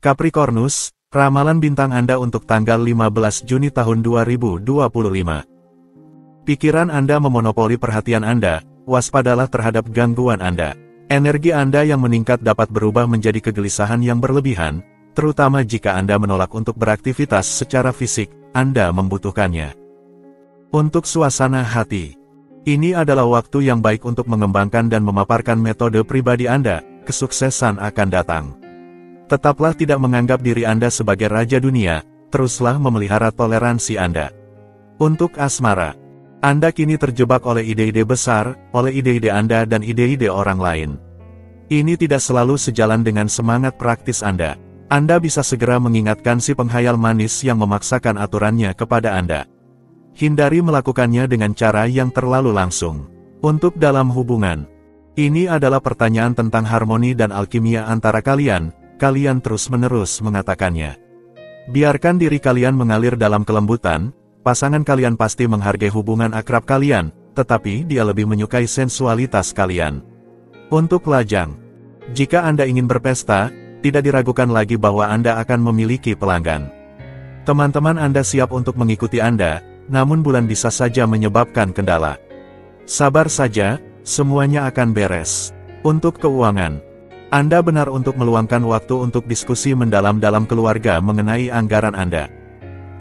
Capricornus, ramalan bintang Anda untuk tanggal 15 Juni tahun 2025. Pikiran Anda memonopoli perhatian Anda, waspadalah terhadap gangguan Anda. Energi Anda yang meningkat dapat berubah menjadi kegelisahan yang berlebihan, terutama jika Anda menolak untuk beraktivitas secara fisik, Anda membutuhkannya. Untuk suasana hati, ini adalah waktu yang baik untuk mengembangkan dan memaparkan metode pribadi Anda, kesuksesan akan datang. Tetaplah tidak menganggap diri Anda sebagai raja dunia, teruslah memelihara toleransi Anda. Untuk asmara, Anda kini terjebak oleh ide-ide besar, oleh ide-ide Anda dan ide-ide orang lain. Ini tidak selalu sejalan dengan semangat praktis Anda. Anda bisa segera mengingatkan si penghayal manis yang memaksakan aturannya kepada Anda. Hindari melakukannya dengan cara yang terlalu langsung. Untuk dalam hubungan, ini adalah pertanyaan tentang harmoni dan alkimia antara kalian. Kalian terus-menerus mengatakannya. Biarkan diri kalian mengalir dalam kelembutan, pasangan kalian pasti menghargai hubungan akrab kalian, tetapi dia lebih menyukai sensualitas kalian. Untuk lajang, jika Anda ingin berpesta, tidak diragukan lagi bahwa Anda akan memiliki pelanggan. Teman-teman Anda siap untuk mengikuti Anda, namun bulan bisa saja menyebabkan kendala. Sabar saja, semuanya akan beres. Untuk keuangan, Anda benar untuk meluangkan waktu untuk diskusi mendalam dalam keluarga mengenai anggaran Anda.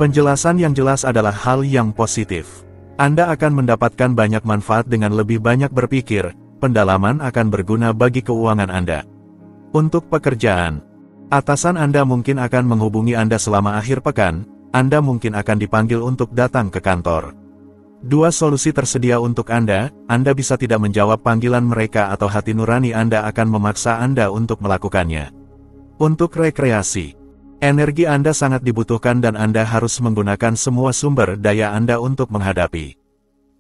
Penjelasan yang jelas adalah hal yang positif. Anda akan mendapatkan banyak manfaat dengan lebih banyak berpikir, pendalaman akan berguna bagi keuangan Anda. Untuk pekerjaan, atasan Anda mungkin akan menghubungi Anda selama akhir pekan, Anda mungkin akan dipanggil untuk datang ke kantor. Dua solusi tersedia untuk Anda bisa tidak menjawab panggilan mereka atau hati nurani Anda akan memaksa Anda untuk melakukannya. Untuk rekreasi, energi Anda sangat dibutuhkan dan Anda harus menggunakan semua sumber daya Anda untuk menghadapi.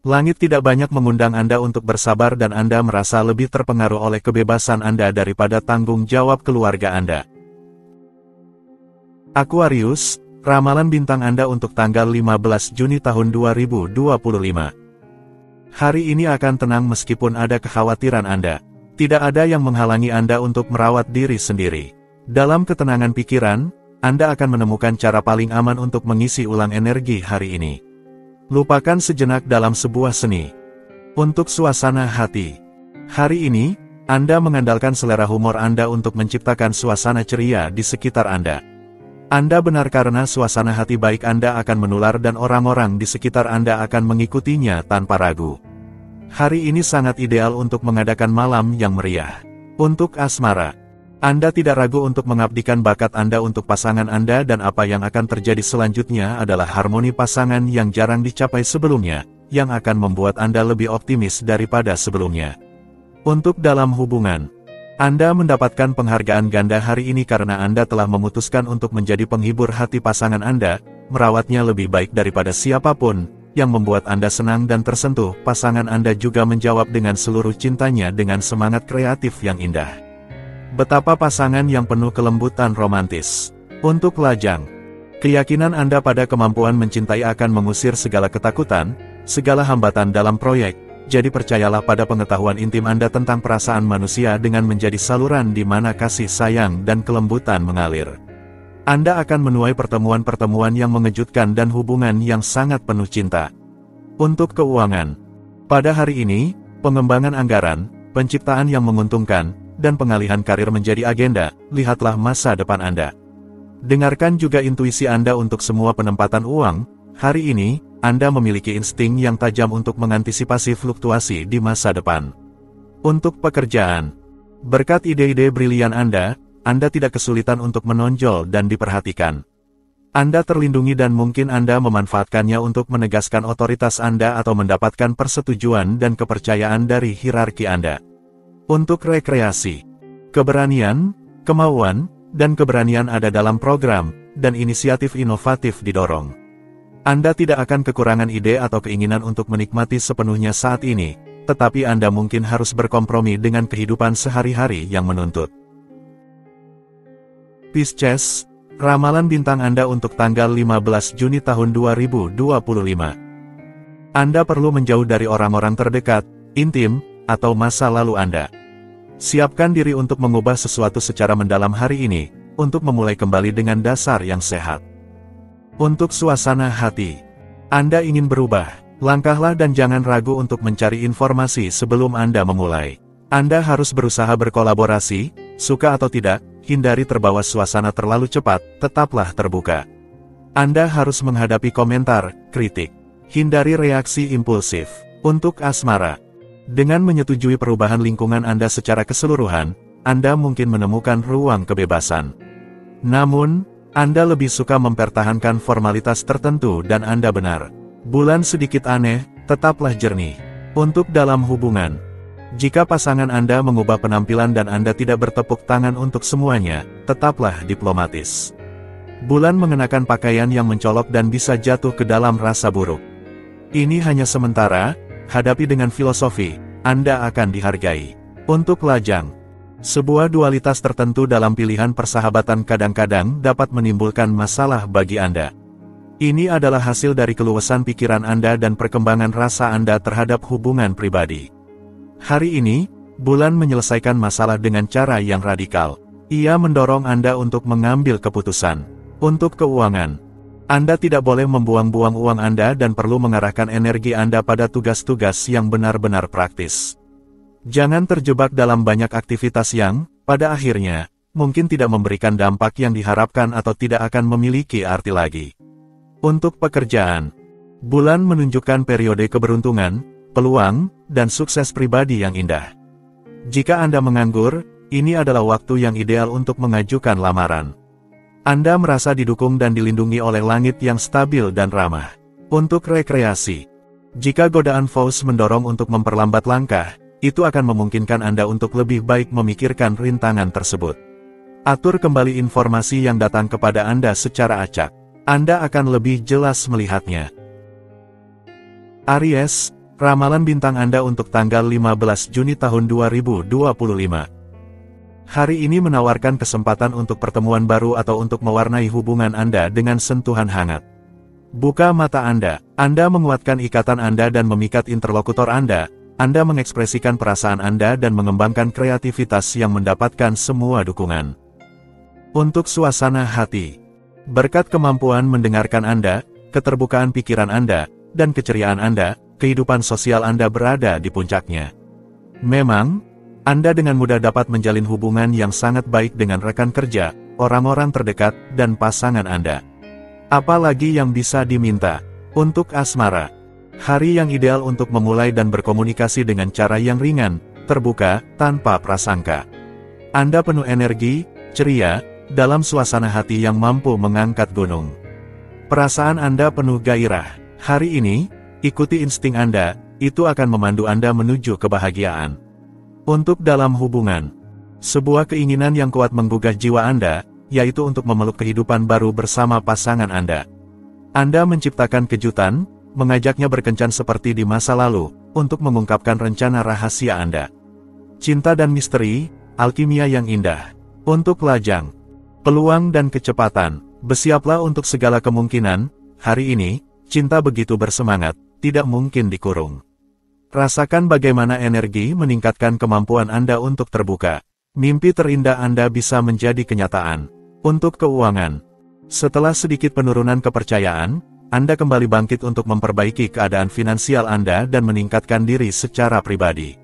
Langit tidak banyak mengundang Anda untuk bersabar dan Anda merasa lebih terpengaruh oleh kebebasan Anda daripada tanggung jawab keluarga Anda. Aquarius, ramalan bintang Anda untuk tanggal 15 Juni tahun 2025. Hari ini akan tenang meskipun ada kekhawatiran Anda. Tidak ada yang menghalangi Anda untuk merawat diri sendiri. Dalam ketenangan pikiran, Anda akan menemukan cara paling aman untuk mengisi ulang energi hari ini. Lupakan sejenak dalam sebuah seni. Untuk suasana hati, hari ini, Anda mengandalkan selera humor Anda untuk menciptakan suasana ceria di sekitar Anda. Anda benar karena suasana hati baik Anda akan menular dan orang-orang di sekitar Anda akan mengikutinya tanpa ragu. Hari ini sangat ideal untuk mengadakan malam yang meriah. Untuk asmara, Anda tidak ragu untuk mengabdikan bakat Anda untuk pasangan Anda dan apa yang akan terjadi selanjutnya adalah harmoni pasangan yang jarang dicapai sebelumnya, yang akan membuat Anda lebih optimis daripada sebelumnya. Untuk dalam hubungan, Anda mendapatkan penghargaan ganda hari ini karena Anda telah memutuskan untuk menjadi penghibur hati pasangan Anda, merawatnya lebih baik daripada siapapun, yang membuat Anda senang dan tersentuh. Pasangan Anda juga menjawab dengan seluruh cintanya dengan semangat kreatif yang indah. Betapa pasangan yang penuh kelembutan romantis. Untuk lajang, keyakinan Anda pada kemampuan mencintai akan mengusir segala ketakutan, segala hambatan dalam proyek. Jadi percayalah pada pengetahuan intim Anda tentang perasaan manusia dengan menjadi saluran di mana kasih sayang dan kelembutan mengalir. Anda akan menuai pertemuan-pertemuan yang mengejutkan dan hubungan yang sangat penuh cinta. Untuk keuangan, pada hari ini, pengembangan anggaran, penciptaan yang menguntungkan, dan pengalihan karir menjadi agenda. Lihatlah masa depan Anda. Dengarkan juga intuisi Anda untuk semua penempatan uang. Hari ini, Anda memiliki insting yang tajam untuk mengantisipasi fluktuasi di masa depan. Untuk pekerjaan, berkat ide-ide brilian Anda tidak kesulitan untuk menonjol dan diperhatikan. Anda terlindungi dan mungkin Anda memanfaatkannya untuk menegaskan otoritas Anda atau mendapatkan persetujuan dan kepercayaan dari hierarki Anda. Untuk rekreasi, keberanian, kemauan, dan keberanian ada dalam program, dan inisiatif inovatif didorong. Anda tidak akan kekurangan ide atau keinginan untuk menikmati sepenuhnya saat ini, tetapi Anda mungkin harus berkompromi dengan kehidupan sehari-hari yang menuntut. Pisces, ramalan bintang Anda untuk tanggal 15 Juni tahun 2025. Anda perlu menjauh dari orang-orang terdekat, intim, atau masa lalu Anda. Siapkan diri untuk mengubah sesuatu secara mendalam hari ini, untuk memulai kembali dengan dasar yang sehat. Untuk suasana hati, Anda ingin berubah, langkahlah dan jangan ragu untuk mencari informasi sebelum Anda memulai. Anda harus berusaha berkolaborasi, suka atau tidak, hindari terbawa suasana terlalu cepat, tetaplah terbuka. Anda harus menghadapi komentar, kritik. Hindari reaksi impulsif. Untuk asmara, dengan menyetujui perubahan lingkungan Anda secara keseluruhan, Anda mungkin menemukan ruang kebebasan. Namun, Anda lebih suka mempertahankan formalitas tertentu dan Anda benar. Bulan sedikit aneh, tetaplah jernih. Untuk dalam hubungan, jika pasangan Anda mengubah penampilan dan Anda tidak bertepuk tangan untuk semuanya, tetaplah diplomatis. Bulan mengenakan pakaian yang mencolok dan bisa jatuh ke dalam rasa buruk. Ini hanya sementara, hadapi dengan filosofi, Anda akan dihargai. Untuk lajang, sebuah dualitas tertentu dalam pilihan persahabatan kadang-kadang dapat menimbulkan masalah bagi Anda. Ini adalah hasil dari keluasan pikiran Anda dan perkembangan rasa Anda terhadap hubungan pribadi. Hari ini, bulan menyelesaikan masalah dengan cara yang radikal. Ia mendorong Anda untuk mengambil keputusan. Untuk keuangan, Anda tidak boleh membuang-buang uang Anda dan perlu mengarahkan energi Anda pada tugas-tugas yang benar-benar praktis. Jangan terjebak dalam banyak aktivitas yang, pada akhirnya, mungkin tidak memberikan dampak yang diharapkan atau tidak akan memiliki arti lagi. Untuk pekerjaan, bulan menunjukkan periode keberuntungan, peluang, dan sukses pribadi yang indah. Jika Anda menganggur, ini adalah waktu yang ideal untuk mengajukan lamaran. Anda merasa didukung dan dilindungi oleh langit yang stabil dan ramah. Untuk rekreasi, jika godaan Faust mendorong untuk memperlambat langkah, itu akan memungkinkan Anda untuk lebih baik memikirkan rintangan tersebut. Atur kembali informasi yang datang kepada Anda secara acak. Anda akan lebih jelas melihatnya. Aries, ramalan bintang Anda untuk tanggal 15 Juni tahun 2025. Hari ini menawarkan kesempatan untuk pertemuan baru atau untuk mewarnai hubungan Anda dengan sentuhan hangat. Buka mata Anda menguatkan ikatan Anda dan memikat interlokutor Anda mengekspresikan perasaan Anda dan mengembangkan kreativitas yang mendapatkan semua dukungan. Untuk suasana hati, berkat kemampuan mendengarkan Anda, keterbukaan pikiran Anda, dan keceriaan Anda, kehidupan sosial Anda berada di puncaknya. Memang, Anda dengan mudah dapat menjalin hubungan yang sangat baik dengan rekan kerja, orang-orang terdekat, dan pasangan Anda. Apalagi yang bisa diminta. Untuk asmara, hari yang ideal untuk memulai dan berkomunikasi dengan cara yang ringan, terbuka, tanpa prasangka. Anda penuh energi, ceria, dalam suasana hati yang mampu mengangkat gunung. Perasaan Anda penuh gairah. Hari ini, ikuti insting Anda, itu akan memandu Anda menuju kebahagiaan. Untuk dalam hubungan, sebuah keinginan yang kuat menggugah jiwa Anda, yaitu untuk memeluk kehidupan baru bersama pasangan Anda. Anda menciptakan kejutan, mengajaknya berkencan seperti di masa lalu, untuk mengungkapkan rencana rahasia Anda. Cinta dan misteri, alkimia yang indah. Untuk lajang, peluang dan kecepatan, bersiaplah untuk segala kemungkinan. Hari ini, cinta begitu bersemangat, tidak mungkin dikurung. Rasakan bagaimana energi meningkatkan kemampuan Anda untuk terbuka. Mimpi terindah Anda bisa menjadi kenyataan. Untuk keuangan, setelah sedikit penurunan kepercayaan, Anda kembali bangkit untuk memperbaiki keadaan finansial Anda dan meningkatkan diri secara pribadi.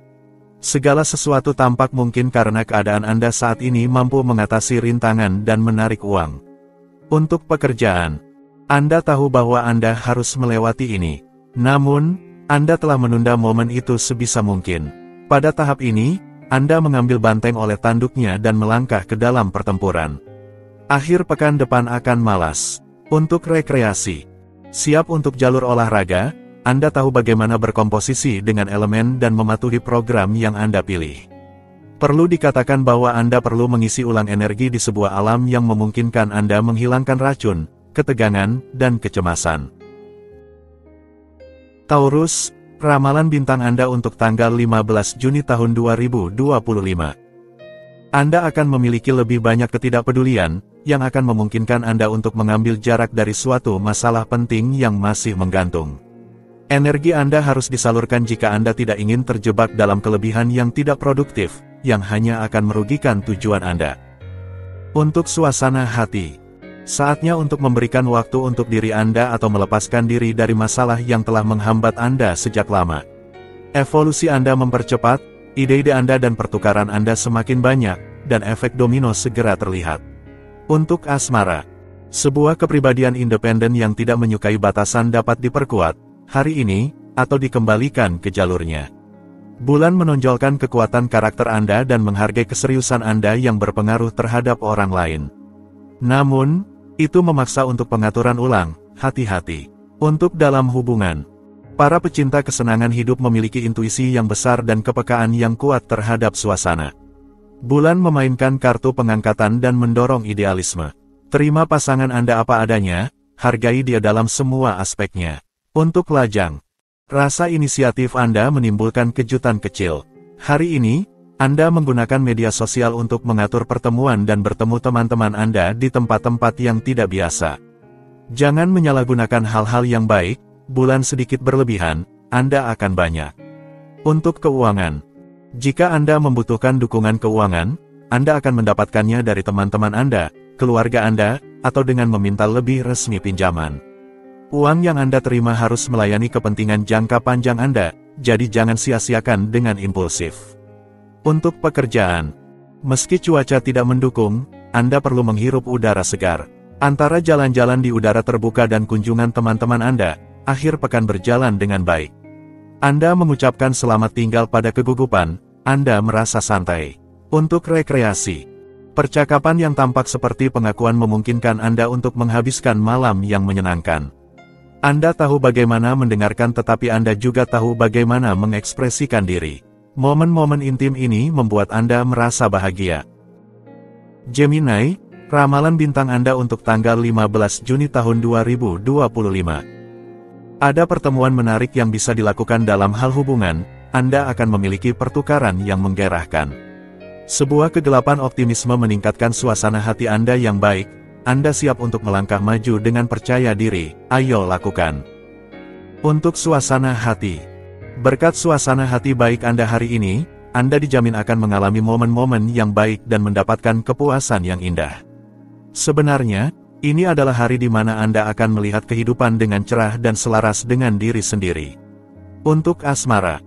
Segala sesuatu tampak mungkin karena keadaan Anda saat ini mampu mengatasi rintangan dan menarik uang. Untuk pekerjaan, Anda tahu bahwa Anda harus melewati ini. Namun, Anda telah menunda momen itu sebisa mungkin. Pada tahap ini, Anda mengambil banteng oleh tanduknya dan melangkah ke dalam pertempuran. Akhir pekan depan akan malas. Untuk rekreasi, siap untuk jalur olahraga, Anda tahu bagaimana berkomposisi dengan elemen dan mematuhi program yang Anda pilih. Perlu dikatakan bahwa Anda perlu mengisi ulang energi di sebuah alam yang memungkinkan Anda menghilangkan racun, ketegangan, dan kecemasan. Taurus, ramalan bintang Anda untuk tanggal 15 Juni tahun 2025. Anda akan memiliki lebih banyak ketidakpedulian, yang akan memungkinkan Anda untuk mengambil jarak dari suatu masalah penting yang masih menggantung. Energi Anda harus disalurkan jika Anda tidak ingin terjebak dalam kelebihan yang tidak produktif, yang hanya akan merugikan tujuan Anda. Untuk suasana hati, saatnya untuk memberikan waktu untuk diri Anda atau melepaskan diri dari masalah yang telah menghambat Anda sejak lama. Evolusi Anda mempercepat, ide-ide Anda dan pertukaran Anda semakin banyak, dan efek domino segera terlihat. Untuk asmara, sebuah kepribadian independen yang tidak menyukai batasan dapat diperkuat hari ini, atau dikembalikan ke jalurnya. Bulan menonjolkan kekuatan karakter Anda dan menghargai keseriusan Anda yang berpengaruh terhadap orang lain. Namun, itu memaksa untuk pengaturan ulang, hati-hati. Untuk dalam hubungan, para pecinta kesenangan hidup memiliki intuisi yang besar dan kepekaan yang kuat terhadap suasana. Bulan memainkan kartu pengangkatan dan mendorong idealisme. Terima pasangan Anda apa adanya, hargai dia dalam semua aspeknya. Untuk lajang, rasa inisiatif Anda menimbulkan kejutan kecil. Hari ini, Anda menggunakan media sosial untuk mengatur pertemuan dan bertemu teman-teman Anda di tempat-tempat yang tidak biasa. Jangan menyalahgunakan hal-hal yang baik, bulan sedikit berlebihan, Anda akan banyak. Untuk keuangan, jika Anda membutuhkan dukungan keuangan, Anda akan mendapatkannya dari teman-teman Anda, keluarga Anda, atau dengan meminta lebih resmi pinjaman. Uang yang Anda terima harus melayani kepentingan jangka panjang Anda, jadi jangan sia-siakan dengan impulsif. Untuk pekerjaan, meski cuaca tidak mendukung, Anda perlu menghirup udara segar. Antara jalan-jalan di udara terbuka dan kunjungan teman-teman Anda, akhir pekan berjalan dengan baik. Anda mengucapkan selamat tinggal pada kegugupan, Anda merasa santai. Untuk rekreasi, percakapan yang tampak seperti pengakuan memungkinkan Anda untuk menghabiskan malam yang menyenangkan. Anda tahu bagaimana mendengarkan tetapi Anda juga tahu bagaimana mengekspresikan diri. Momen-momen intim ini membuat Anda merasa bahagia. Gemini, ramalan bintang Anda untuk tanggal 15 Juni tahun 2025. Ada pertemuan menarik yang bisa dilakukan dalam hal hubungan, Anda akan memiliki pertukaran yang menggairahkan. Sebuah kegelapan optimisme meningkatkan suasana hati Anda yang baik, Anda siap untuk melangkah maju dengan percaya diri, ayo lakukan. Untuk suasana hati, berkat suasana hati baik Anda hari ini, Anda dijamin akan mengalami momen-momen yang baik dan mendapatkan kepuasan yang indah. Sebenarnya, ini adalah hari di mana Anda akan melihat kehidupan dengan cerah dan selaras dengan diri sendiri. Untuk asmara,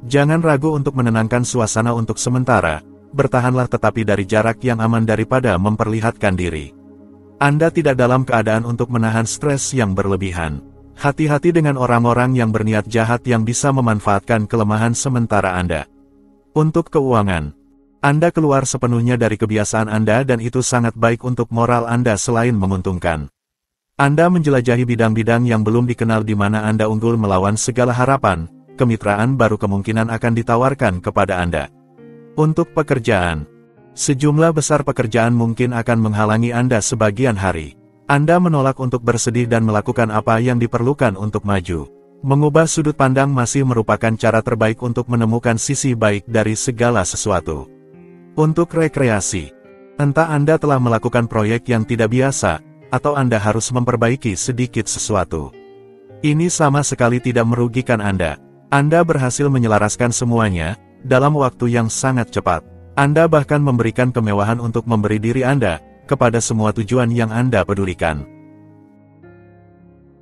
jangan ragu untuk menenangkan suasana untuk sementara, bertahanlah tetapi dari jarak yang aman daripada memperlihatkan diri. Anda tidak dalam keadaan untuk menahan stres yang berlebihan. Hati-hati dengan orang-orang yang berniat jahat yang bisa memanfaatkan kelemahan sementara Anda. Untuk keuangan, Anda keluar sepenuhnya dari kebiasaan Anda dan itu sangat baik untuk moral Anda selain menguntungkan. Anda menjelajahi bidang-bidang yang belum dikenal di mana Anda unggul melawan segala harapan, kemitraan baru kemungkinan akan ditawarkan kepada Anda. Untuk pekerjaan, sejumlah besar pekerjaan mungkin akan menghalangi Anda sebagian hari. Anda menolak untuk bersedih dan melakukan apa yang diperlukan untuk maju. Mengubah sudut pandang masih merupakan cara terbaik untuk menemukan sisi baik dari segala sesuatu. Untuk rekreasi, entah Anda telah melakukan proyek yang tidak biasa, atau Anda harus memperbaiki sedikit sesuatu. Ini sama sekali tidak merugikan Anda. Anda berhasil menyelaraskan semuanya, dalam waktu yang sangat cepat. Anda bahkan memberikan kemewahan untuk memberi diri Anda, kepada semua tujuan yang Anda pedulikan.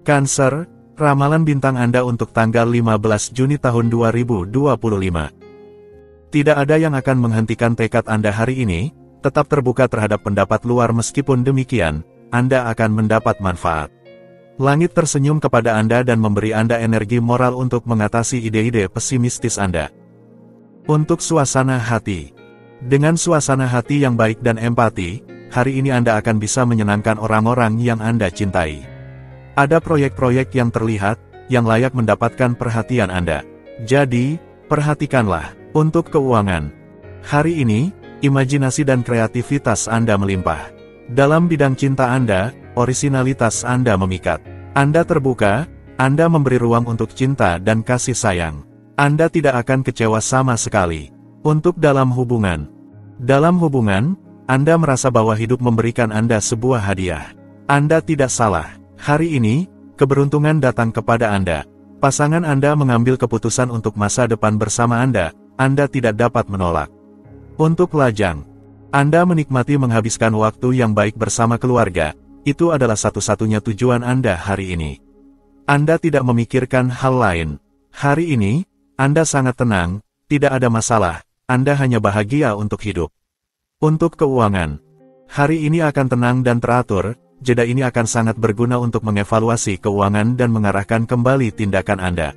Cancer, ramalan bintang Anda untuk tanggal 15 Juni tahun 2025. Tidak ada yang akan menghentikan tekad Anda hari ini, tetap terbuka terhadap pendapat luar meskipun demikian, Anda akan mendapat manfaat. Langit tersenyum kepada Anda dan memberi Anda energi moral untuk mengatasi ide-ide pesimistis Anda. Untuk suasana hati, dengan suasana hati yang baik dan empati, hari ini Anda akan bisa menyenangkan orang-orang yang Anda cintai. Ada proyek-proyek yang terlihat, yang layak mendapatkan perhatian Anda. Jadi, perhatikanlah. Untuk keuangan, hari ini, imajinasi dan kreativitas Anda melimpah. Dalam bidang cinta Anda, orisinalitas Anda memikat. Anda terbuka, Anda memberi ruang untuk cinta dan kasih sayang. Anda tidak akan kecewa sama sekali. Untuk dalam hubungan, Anda merasa bahwa hidup memberikan Anda sebuah hadiah. Anda tidak salah. Hari ini, keberuntungan datang kepada Anda. Pasangan Anda mengambil keputusan untuk masa depan bersama Anda tidak dapat menolak. Untuk lajang, Anda menikmati menghabiskan waktu yang baik bersama keluarga, itu adalah satu-satunya tujuan Anda hari ini. Anda tidak memikirkan hal lain. Hari ini, Anda sangat tenang, tidak ada masalah, Anda hanya bahagia untuk hidup. Untuk keuangan, hari ini akan tenang dan teratur, jeda ini akan sangat berguna untuk mengevaluasi keuangan dan mengarahkan kembali tindakan Anda.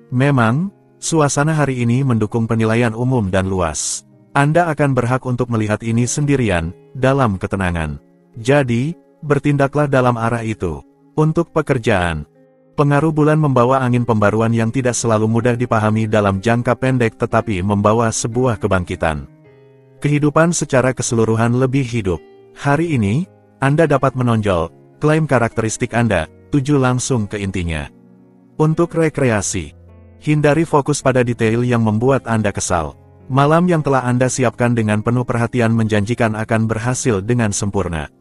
Memang, suasana hari ini mendukung penilaian umum dan luas. Anda akan berhak untuk melihat ini sendirian, dalam ketenangan. Jadi, bertindaklah dalam arah itu. Untuk pekerjaan, pengaruh bulan membawa angin pembaruan yang tidak selalu mudah dipahami dalam jangka pendek tetapi membawa sebuah kebangkitan. Kehidupan secara keseluruhan lebih hidup. Hari ini, Anda dapat menonjol, klaim karakteristik Anda, tuju langsung ke intinya. Untuk rekreasi, hindari fokus pada detail yang membuat Anda kesal. Malam yang telah Anda siapkan dengan penuh perhatian menjanjikan akan berhasil dengan sempurna.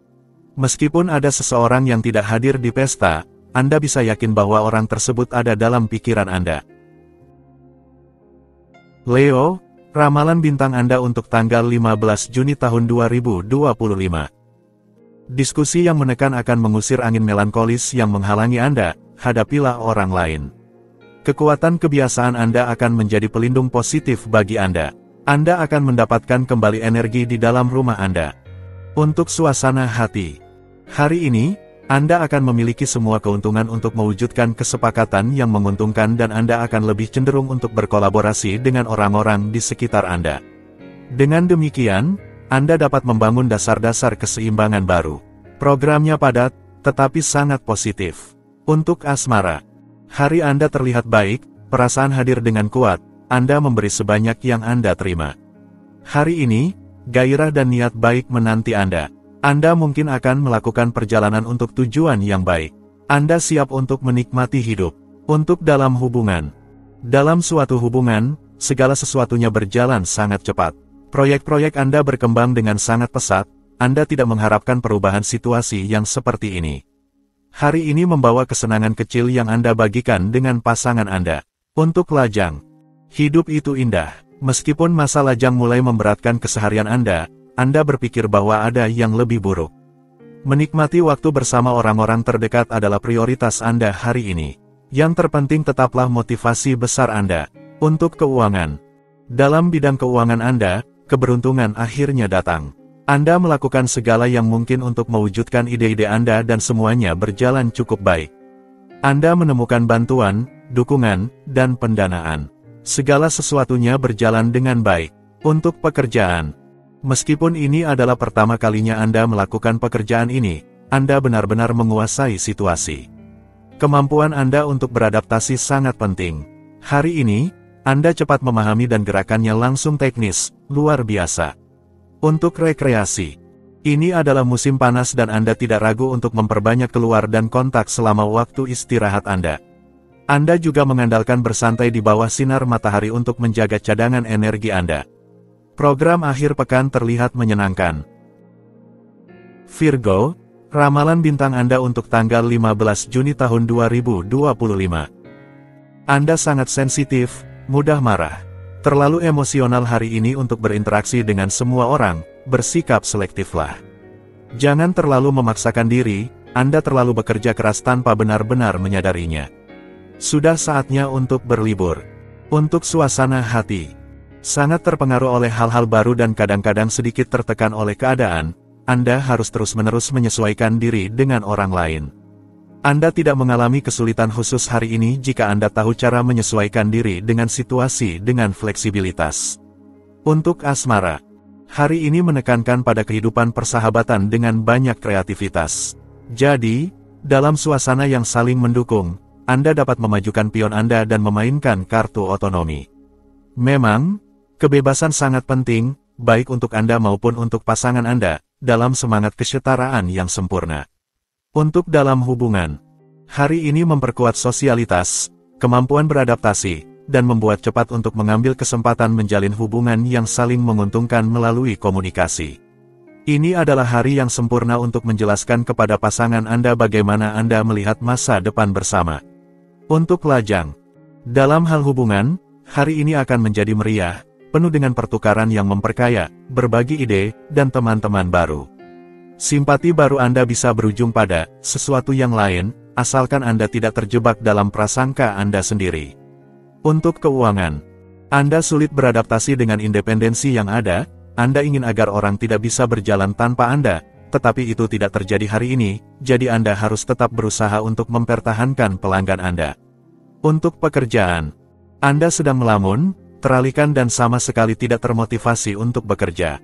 Meskipun ada seseorang yang tidak hadir di pesta, Anda bisa yakin bahwa orang tersebut ada dalam pikiran Anda. Leo, ramalan bintang Anda untuk tanggal 15 Juni tahun 2025. Diskusi yang menekan akan mengusir angin melankolis yang menghalangi Anda, hadapilah orang lain. Kekuatan kebiasaan Anda akan menjadi pelindung positif bagi Anda. Anda akan mendapatkan kembali energi di dalam rumah Anda. Untuk suasana hati, hari ini, Anda akan memiliki semua keuntungan untuk mewujudkan kesepakatan yang menguntungkan dan Anda akan lebih cenderung untuk berkolaborasi dengan orang-orang di sekitar Anda. Dengan demikian, Anda dapat membangun dasar-dasar keseimbangan baru. Programnya padat, tetapi sangat positif. Untuk asmara, hari Anda terlihat baik, perasaan hadir dengan kuat, Anda memberi sebanyak yang Anda terima. Hari ini, gairah dan niat baik menanti Anda. Anda mungkin akan melakukan perjalanan untuk tujuan yang baik. Anda siap untuk menikmati hidup. Untuk dalam hubungan. Dalam suatu hubungan, segala sesuatunya berjalan sangat cepat. Proyek-proyek Anda berkembang dengan sangat pesat, Anda tidak mengharapkan perubahan situasi yang seperti ini. Hari ini membawa kesenangan kecil yang Anda bagikan dengan pasangan Anda. Untuk lajang. Hidup itu indah. Meskipun masa lajang mulai memberatkan keseharian Anda berpikir bahwa ada yang lebih buruk. Menikmati waktu bersama orang-orang terdekat adalah prioritas Anda hari ini. Yang terpenting tetaplah motivasi besar Anda. Untuk keuangan. Dalam bidang keuangan Anda, keberuntungan akhirnya datang. Anda melakukan segala yang mungkin untuk mewujudkan ide-ide Anda dan semuanya berjalan cukup baik. Anda menemukan bantuan, dukungan, dan pendanaan. Segala sesuatunya berjalan dengan baik. Untuk pekerjaan. Meskipun ini adalah pertama kalinya Anda melakukan pekerjaan ini, Anda benar-benar menguasai situasi. Kemampuan Anda untuk beradaptasi sangat penting. Hari ini, Anda cepat memahami dan gerakannya langsung teknis, luar biasa. Untuk rekreasi. Ini adalah musim panas dan Anda tidak ragu untuk memperbanyak keluar dan kontak selama waktu istirahat Anda. Anda juga mengandalkan bersantai di bawah sinar matahari untuk menjaga cadangan energi Anda. Program akhir pekan terlihat menyenangkan. Virgo, ramalan bintang Anda untuk tanggal 15 Juni tahun 2025. Anda sangat sensitif, mudah marah. Terlalu emosional hari ini untuk berinteraksi dengan semua orang, bersikap selektiflah. Jangan terlalu memaksakan diri, Anda terlalu bekerja keras tanpa benar-benar menyadarinya. Sudah saatnya untuk berlibur. Untuk suasana hati. Sangat terpengaruh oleh hal-hal baru dan kadang-kadang sedikit tertekan oleh keadaan, Anda harus terus-menerus menyesuaikan diri dengan orang lain. Anda tidak mengalami kesulitan khusus hari ini jika Anda tahu cara menyesuaikan diri dengan situasi dengan fleksibilitas. Untuk asmara. Hari ini menekankan pada kehidupan persahabatan dengan banyak kreativitas. Jadi, dalam suasana yang saling mendukung, Anda dapat memajukan pion Anda dan memainkan kartu otonomi. Memang, kebebasan sangat penting, baik untuk Anda maupun untuk pasangan Anda, dalam semangat kesetaraan yang sempurna. Untuk dalam hubungan, hari ini memperkuat sosialitas, kemampuan beradaptasi, dan membuat cepat untuk mengambil kesempatan menjalin hubungan yang saling menguntungkan melalui komunikasi. Ini adalah hari yang sempurna untuk menjelaskan kepada pasangan Anda bagaimana Anda melihat masa depan bersama. Untuk lajang. Dalam hal hubungan, hari ini akan menjadi meriah, penuh dengan pertukaran yang memperkaya, berbagi ide, dan teman-teman baru. Simpati baru Anda bisa berujung pada sesuatu yang lain, asalkan Anda tidak terjebak dalam prasangka Anda sendiri. Untuk keuangan, Anda sulit beradaptasi dengan independensi yang ada. Anda ingin agar orang tidak bisa berjalan tanpa Anda, tetapi itu tidak terjadi hari ini, jadi Anda harus tetap berusaha untuk mempertahankan pelanggan Anda. Untuk pekerjaan, Anda sedang melamun, teralihkan dan sama sekali tidak termotivasi untuk bekerja.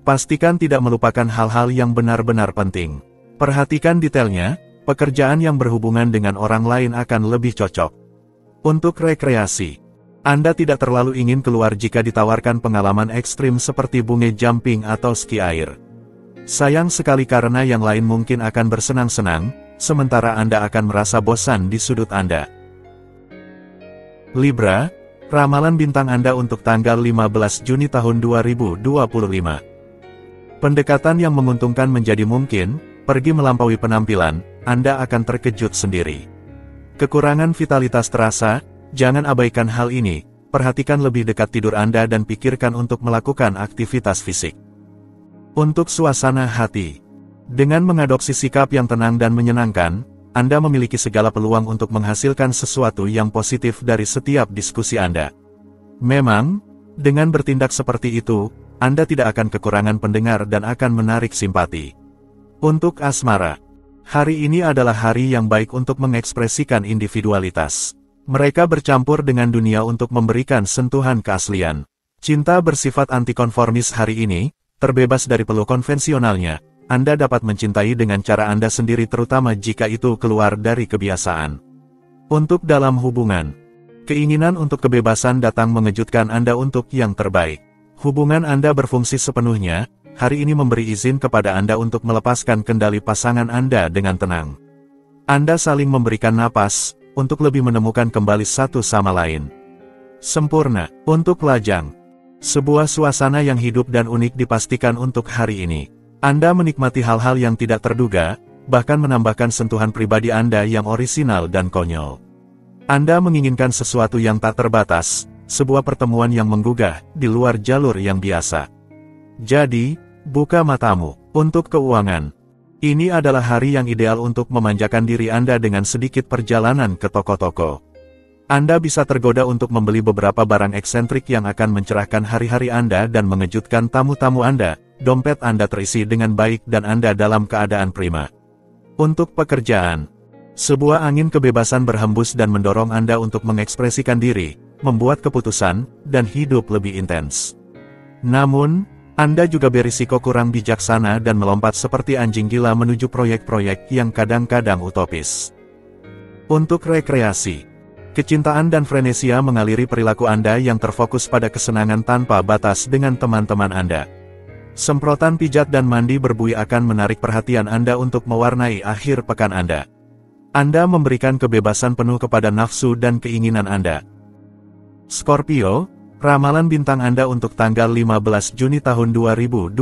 Pastikan tidak melupakan hal-hal yang benar-benar penting. Perhatikan detailnya, pekerjaan yang berhubungan dengan orang lain akan lebih cocok. Untuk rekreasi, Anda tidak terlalu ingin keluar jika ditawarkan pengalaman ekstrim seperti bungee jumping atau ski air. Sayang sekali karena yang lain mungkin akan bersenang-senang, sementara Anda akan merasa bosan di sudut Anda. Libra, ramalan bintang Anda untuk tanggal 15 Juni tahun 2025. Pendekatan yang menguntungkan menjadi mungkin, pergi melampaui penampilan, Anda akan terkejut sendiri. Kekurangan vitalitas terasa, jangan abaikan hal ini, perhatikan lebih dekat tidur Anda dan pikirkan untuk melakukan aktivitas fisik. Untuk suasana hati, dengan mengadopsi sikap yang tenang dan menyenangkan, Anda memiliki segala peluang untuk menghasilkan sesuatu yang positif dari setiap diskusi Anda. Memang, dengan bertindak seperti itu, Anda tidak akan kekurangan pendengar dan akan menarik simpati. Untuk asmara, hari ini adalah hari yang baik untuk mengekspresikan individualitas. Mereka bercampur dengan dunia untuk memberikan sentuhan keaslian. Cinta bersifat antikonformis hari ini, terbebas dari peluh konvensionalnya. Anda dapat mencintai dengan cara Anda sendiri terutama jika itu keluar dari kebiasaan. Untuk dalam hubungan, keinginan untuk kebebasan datang mengejutkan Anda untuk yang terbaik. Hubungan Anda berfungsi sepenuhnya, hari ini memberi izin kepada Anda untuk melepaskan kendali pasangan Anda dengan tenang. Anda saling memberikan napas, untuk lebih menemukan kembali satu sama lain. Sempurna, untuk lajang. Sebuah suasana yang hidup dan unik dipastikan untuk hari ini. Anda menikmati hal-hal yang tidak terduga, bahkan menambahkan sentuhan pribadi Anda yang orisinal dan konyol. Anda menginginkan sesuatu yang tak terbatas, sebuah pertemuan yang menggugah, di luar jalur yang biasa. Jadi, buka matamu. Untuk keuangan, ini adalah hari yang ideal untuk memanjakan diri Anda dengan sedikit perjalanan ke toko-toko. Anda bisa tergoda untuk membeli beberapa barang eksentrik yang akan mencerahkan hari-hari Anda dan mengejutkan tamu-tamu Anda. Dompet Anda terisi dengan baik dan Anda dalam keadaan prima. Untuk pekerjaan, sebuah angin kebebasan berhembus dan mendorong Anda untuk mengekspresikan diri, membuat keputusan, dan hidup lebih intens. Namun, Anda juga berisiko kurang bijaksana dan melompat seperti anjing gila menuju proyek-proyek yang kadang-kadang utopis. Untuk rekreasi, kecintaan dan frenesia mengaliri perilaku Anda yang terfokus pada kesenangan tanpa batas dengan teman-teman Anda. Semprotan pijat dan mandi berbuih akan menarik perhatian Anda untuk mewarnai akhir pekan Anda. Anda memberikan kebebasan penuh kepada nafsu dan keinginan Anda. Scorpio, ramalan bintang Anda untuk tanggal 15 Juni tahun 2025.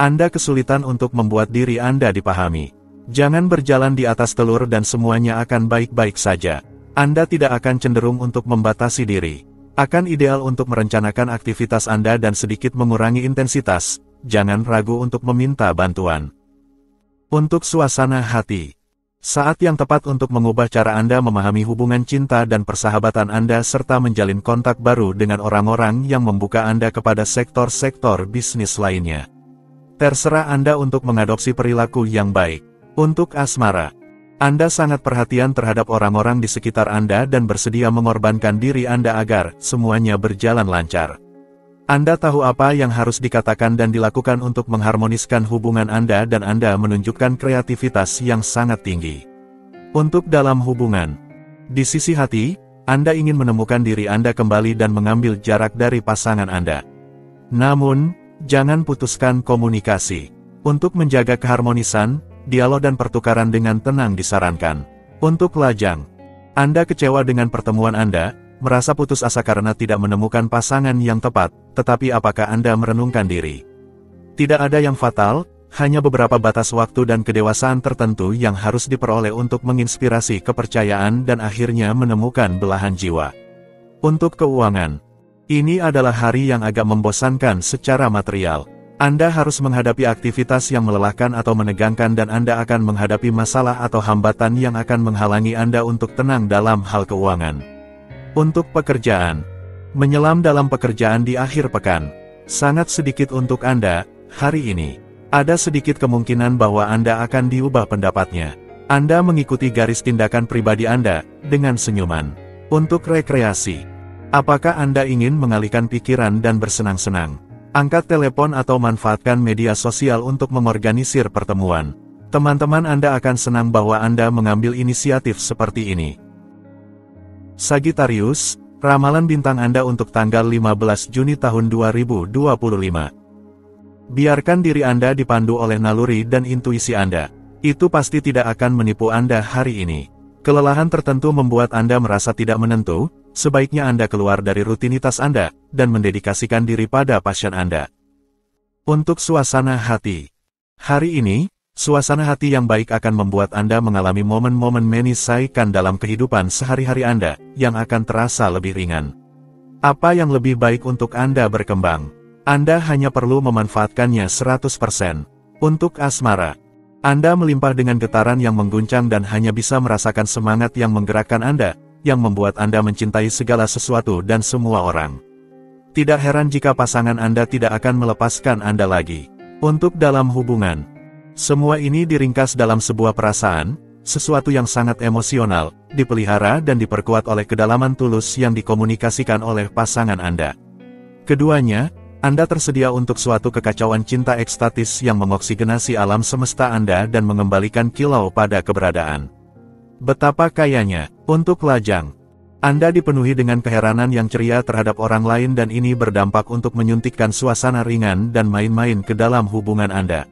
Anda kesulitan untuk membuat diri Anda dipahami. Jangan berjalan di atas telur dan semuanya akan baik-baik saja. Anda tidak akan cenderung untuk membatasi diri. Akan ideal untuk merencanakan aktivitas Anda dan sedikit mengurangi intensitas, jangan ragu untuk meminta bantuan. Untuk suasana hati, saat yang tepat untuk mengubah cara Anda memahami hubungan cinta dan persahabatan Anda serta menjalin kontak baru dengan orang-orang yang membuka Anda kepada sektor-sektor bisnis lainnya. Terserah Anda untuk mengadopsi perilaku yang baik. Untuk asmara, Anda sangat perhatian terhadap orang-orang di sekitar Anda dan bersedia mengorbankan diri Anda agar semuanya berjalan lancar. Anda tahu apa yang harus dikatakan dan dilakukan untuk mengharmoniskan hubungan Anda dan Anda menunjukkan kreativitas yang sangat tinggi. Untuk dalam hubungan, di sisi hati, Anda ingin menemukan diri Anda kembali dan mengambil jarak dari pasangan Anda. Namun, jangan putuskan komunikasi. Untuk menjaga keharmonisan, dialog dan pertukaran dengan tenang disarankan. Untuk lajang, Anda kecewa dengan pertemuan Anda, merasa putus asa karena tidak menemukan pasangan yang tepat, tetapi apakah Anda merenungkan diri? Tidak ada yang fatal, hanya beberapa batas waktu dan kedewasaan tertentu yang harus diperoleh untuk menginspirasi kepercayaan dan akhirnya menemukan belahan jiwa. Untuk keuangan, Ini adalah hari yang agak membosankan secara material. Anda harus menghadapi aktivitas yang melelahkan atau menegangkan dan Anda akan menghadapi masalah atau hambatan yang akan menghalangi Anda untuk tenang dalam hal keuangan. Untuk pekerjaan, menyelam dalam pekerjaan di akhir pekan, sangat sedikit untuk Anda, hari ini. Ada sedikit kemungkinan bahwa Anda akan diubah pendapatnya. Anda mengikuti garis tindakan pribadi Anda, dengan senyuman. Untuk rekreasi, apakah Anda ingin mengalihkan pikiran dan bersenang-senang? Angkat telepon atau manfaatkan media sosial untuk mengorganisir pertemuan. Teman-teman Anda akan senang bahwa Anda mengambil inisiatif seperti ini. Sagittarius, ramalan bintang Anda untuk tanggal 15 Juni tahun 2025. Biarkan diri Anda dipandu oleh naluri dan intuisi Anda. Itu pasti tidak akan menipu Anda hari ini. Kelelahan tertentu membuat Anda merasa tidak menentu, sebaiknya Anda keluar dari rutinitas Anda, dan mendedikasikan diri pada passion Anda. Untuk suasana hati. Hari ini, suasana hati yang baik akan membuat Anda mengalami momen-momen menyesuaikan dalam kehidupan sehari-hari Anda, yang akan terasa lebih ringan. Apa yang lebih baik untuk Anda berkembang? Anda hanya perlu memanfaatkannya 100%. Untuk asmara, Anda melimpah dengan getaran yang mengguncang dan hanya bisa merasakan semangat yang menggerakkan Anda, yang membuat Anda mencintai segala sesuatu dan semua orang. Tidak heran jika pasangan Anda tidak akan melepaskan Anda lagi. Untuk dalam hubungan, semua ini diringkas dalam sebuah perasaan, sesuatu yang sangat emosional, dipelihara dan diperkuat oleh kedalaman tulus yang dikomunikasikan oleh pasangan Anda. Keduanya, Anda tersedia untuk suatu kekacauan cinta ekstatis yang mengoksigenasi alam semesta Anda dan mengembalikan kilau pada keberadaan. Betapa kayanya. Untuk lajang, Anda dipenuhi dengan keheranan yang ceria terhadap orang lain dan ini berdampak untuk menyuntikkan suasana ringan dan main-main ke dalam hubungan Anda.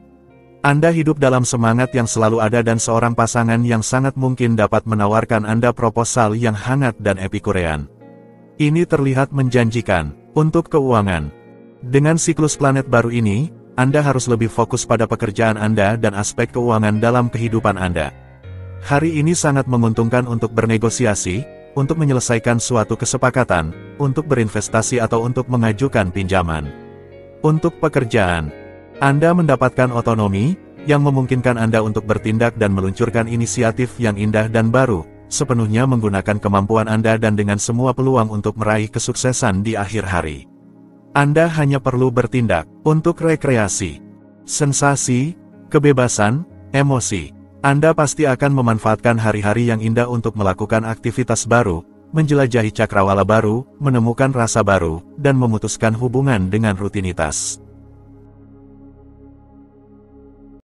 Anda hidup dalam semangat yang selalu ada dan seorang pasangan yang sangat mungkin dapat menawarkan Anda proposal yang hangat dan epikurean. Ini terlihat menjanjikan. Untuk keuangan, dengan siklus planet baru ini, Anda harus lebih fokus pada pekerjaan Anda dan aspek keuangan dalam kehidupan Anda. Hari ini sangat menguntungkan untuk bernegosiasi, untuk menyelesaikan suatu kesepakatan, untuk berinvestasi atau untuk mengajukan pinjaman. Untuk pekerjaan, Anda mendapatkan otonomi, yang memungkinkan Anda untuk bertindak dan meluncurkan inisiatif yang indah dan baru, sepenuhnya menggunakan kemampuan Anda dan dengan semua peluang untuk meraih kesuksesan di akhir hari. Anda hanya perlu bertindak. Untuk rekreasi, sensasi, kebebasan, emosi. Anda pasti akan memanfaatkan hari-hari yang indah untuk melakukan aktivitas baru, menjelajahi cakrawala baru, menemukan rasa baru, dan memutuskan hubungan dengan rutinitas.